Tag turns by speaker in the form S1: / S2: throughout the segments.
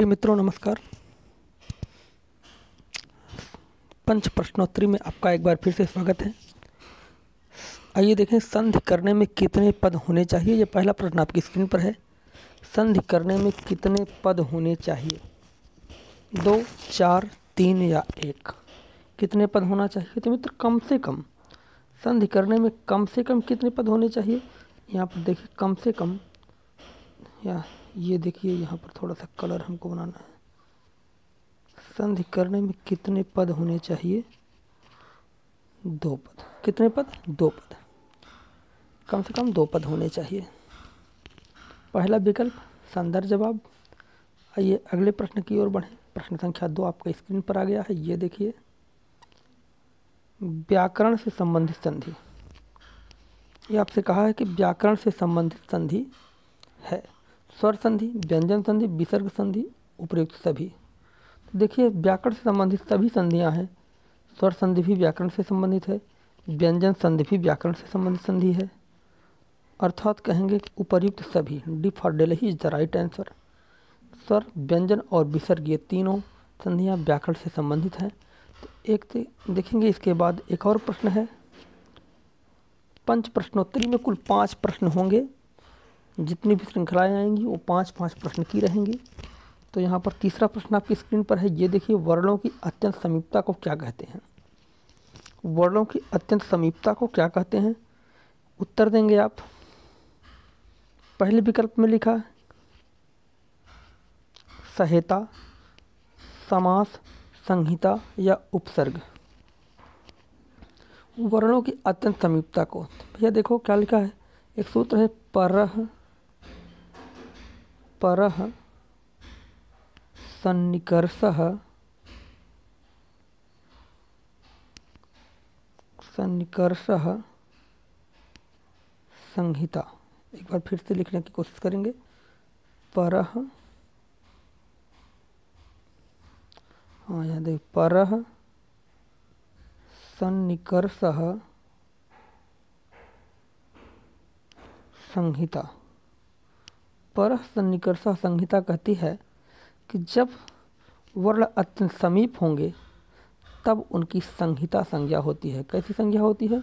S1: प्रिय मित्रों नमस्कार। पंच प्रश्नोत्तरी में आपका एक बार फिर से स्वागत है। आइए देखें, संधि करने में कितने पद होने चाहिए। ये पहला प्रश्न आपकी स्क्रीन पर है। संधि करने में कितने पद होने चाहिए? 2, 4, 3 या 1? कितने पद होना चाहिए? तो मित्र कम से कम संधि करने में कम से कम कितने पद होने चाहिए? यहाँ पर देखिए कम से कम, या ये देखिए यहाँ पर थोड़ा सा कलर हमको बनाना है। संधि करने में कितने पद होने चाहिए? 2 पद। कितने पद? 2 पद। कम से कम 2 पद होने चाहिए। पहला विकल्प संदर्भ जवाब। आइए अगले प्रश्न की ओर बढ़ें। प्रश्न संख्या 2 आपका स्क्रीन पर आ गया है। ये देखिए, व्याकरण से संबंधित संधि। ये आपसे कहा है कि व्याकरण से संबंधित संधि है स्वर संधि, व्यंजन संधि, विसर्ग संधि, उपयुक्त सभी। तो देखिए, व्याकरण से संबंधित सभी संधियां हैं। स्वर संधि भी व्याकरण से संबंधित है, व्यंजन संधि भी व्याकरण से संबंधित संधि है। अर्थात कहेंगे उपयुक्त सभी। D for Delhi is the right answer. स्वर, व्यंजन और विसर्ग ये तीनों संधियां व्याकरण से संबंधित हैं। तो एक देखेंगे। इसके बाद एक और प्रश्न है। पंच प्रश्नोत्तरी में कुल 5 प्रश्न होंगे। जितनी भी श्रृंखलाएं आएंगी वो 5-5 प्रश्न की रहेंगी। तो यहाँ पर तीसरा प्रश्न आपकी स्क्रीन पर है। ये देखिए, वर्णों की अत्यंत समीपता को क्या कहते हैं? वर्णों की अत्यंत समीपता को क्या कहते हैं? उत्तर देंगे आप। पहले विकल्प में लिखा है सहेता, समास, संहिता या उपसर्ग। वर्णों की अत्यंत समीपता को भैया देखो क्या लिखा है। एक सूत्र है परः सन्निकर्षः संहिता। एक बार फिर से लिखने की कोशिश करेंगे। परः, हाँ यहाँ देखिए, परः सन्निकर्षः संहिता। परः सन्निकर्षः संहिता कहती है कि जब वर्ण अत्यंत समीप होंगे तब उनकी संहिता संज्ञा होती है। कैसी संज्ञा होती है?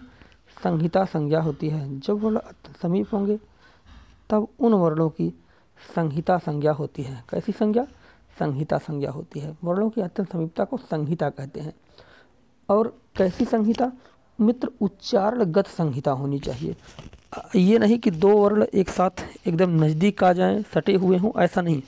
S1: संहिता संज्ञा होती है। जब वर्ण अत्यंत समीप होंगे तब उन वर्णों की संहिता संज्ञा होती है। कैसी संज्ञा? संहिता संज्ञा होती है। वर्णों की अत्यंत समीपता को संहिता कहते हैं। और कैसी संहिता? मित्र उच्चारणगत संहिता होनी चाहिए। ये नहीं कि 2 वर्ण एक साथ एकदम नज़दीक आ जाएं, सटे हुए हों, ऐसा नहीं।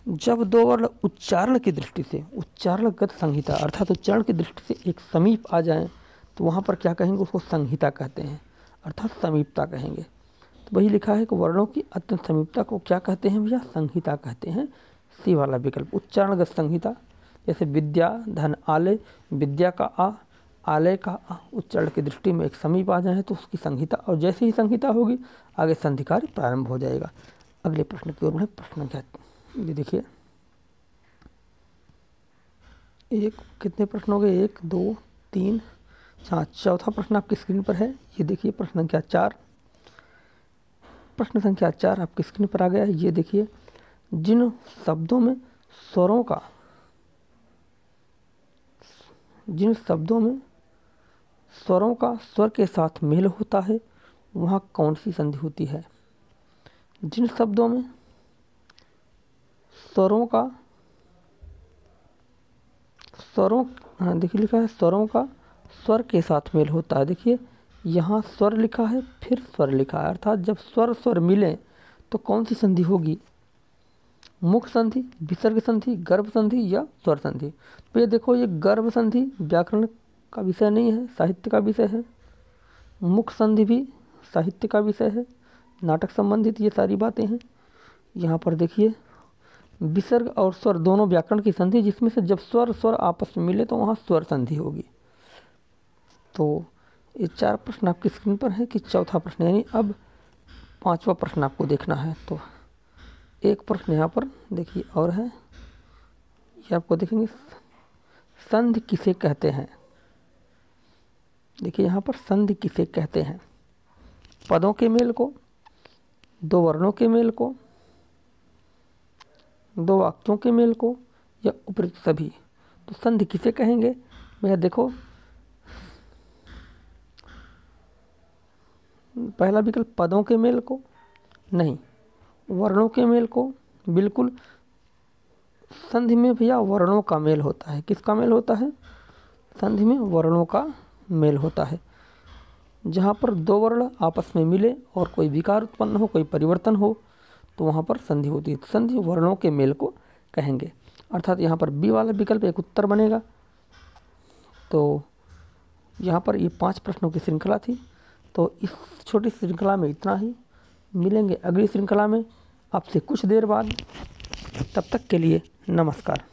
S1: जब 2 वर्ण उच्चारण की दृष्टि से, उच्चारणगत संहिता अर्थात उच्चारण की दृष्टि से एक समीप आ जाएं, तो वहाँ पर क्या कहेंगे? उसको संहिता कहते हैं, अर्थात समीपता कहेंगे। तो वही लिखा है कि वर्णों की अत्यंत समीपता को क्या कहते हैं भैया? संहिता कहते हैं। सी वाला विकल्प, उच्चारणगत संहिता। जैसे विद्या, धन, आलय। विद्या का आ, आलय का आ उच्चारण की दृष्टि में एक समीप आ जाए तो उसकी संहिता, और जैसे ही संहिता होगी आगे संधि कार्य प्रारंभ हो जाएगा। अगले प्रश्न की ओर बढ़े। प्रश्न क्या? ये देखिए, कितने प्रश्न हो गए? 1, 2, 3, 4। चौथा प्रश्न आपकी स्क्रीन पर है। ये देखिए, प्रश्न संख्या 4। प्रश्न संख्या 4 आपकी स्क्रीन पर आ गया है। ये देखिए, जिन शब्दों में स्वरों का स्वर के साथ मेल होता है वहाँ कौन सी संधि होती है? जिन शब्दों में देखिए लिखा है स्वरों का स्वर के साथ मेल होता है। देखिए यहाँ स्वर लिखा है, फिर स्वर लिखा है, अर्थात जब स्वर मिलें तो कौन सी संधि होगी? मुख संधि, विसर्ग संधि, गर्भ संधि या स्वर संधि? तो ये देखो, ये गर्भ संधि व्याकरण का विषय नहीं है, साहित्य का विषय है। मुख संधि भी साहित्य का विषय है, नाटक संबंधित ये सारी बातें हैं। यहाँ पर देखिए, विसर्ग और स्वर दोनों व्याकरण की संधि, जिसमें से जब स्वर आपस में मिले तो वहाँ स्वर संधि होगी। तो ये 4 प्रश्न आपकी स्क्रीन पर है कि चौथा प्रश्न, यानी अब 5वां प्रश्न आपको देखना है। तो एक प्रश्न यहाँ पर देखिए और है, ये आपको देखेंगे, संधि किसे कहते हैं? देखिए यहाँ पर संधि किसे कहते हैं? पदों के मेल को, 2 वर्णों के मेल को, दो वाक्यों के मेल को या उपयुक्त सभी। तो संधि किसे कहेंगे भैया? देखो, पहला विकल्प पदों के मेल को, नहीं। वर्णों के मेल को, बिल्कुल। संधि में भैया वर्णों का मेल होता है। किसका मेल होता है? संधि में वर्णों का मेल होता है। जहाँ पर दो वर्ण आपस में मिले और कोई विकार उत्पन्न हो, कोई परिवर्तन हो, तो वहाँ पर संधि होती है। संधि वर्णों के मेल को कहेंगे। अर्थात यहाँ पर बी वाला विकल्प एक उत्तर बनेगा। तो यहाँ पर ये 5 प्रश्नों की श्रृंखला थी। तो इस छोटी श्रृंखला में इतना ही। मिलेंगे अगली श्रृंखला में आपसे कुछ देर बाद। तब तक के लिए नमस्कार।